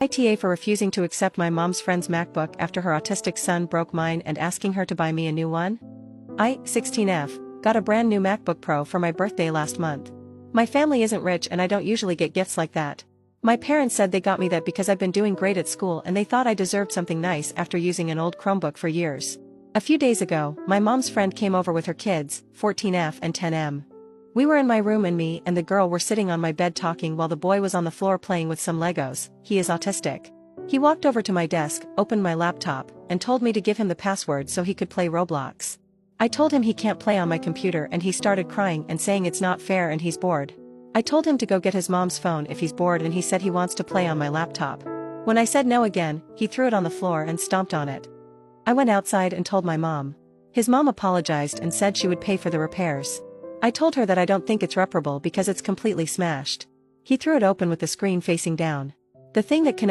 ITA for refusing to accept my mom's friend's MacBook after her autistic son broke mine and asking her to buy me a new one. I, 16F, got a brand new MacBook Pro for my birthday last month. My family isn't rich and I don't usually get gifts like that. My parents said they got me that because I've been doing great at school and they thought I deserved something nice after using an old Chromebook for years. A few days ago, my mom's friend came over with her kids, 14F and 10M. We were in my room and me and the girl were sitting on my bed talking while the boy was on the floor playing with some Legos. He is autistic. He walked over to my desk, opened my laptop, and told me to give him the password so he could play Roblox. I told him he can't play on my computer and he started crying and saying it's not fair and he's bored. I told him to go get his mom's phone if he's bored and he said he wants to play on my laptop. When I said no again, he threw it on the floor and stomped on it. I went outside and told my mom. His mom apologized and said she would pay for the repairs. I told her that I don't think it's reparable because it's completely smashed. He threw it open with the screen facing down. The thing that connects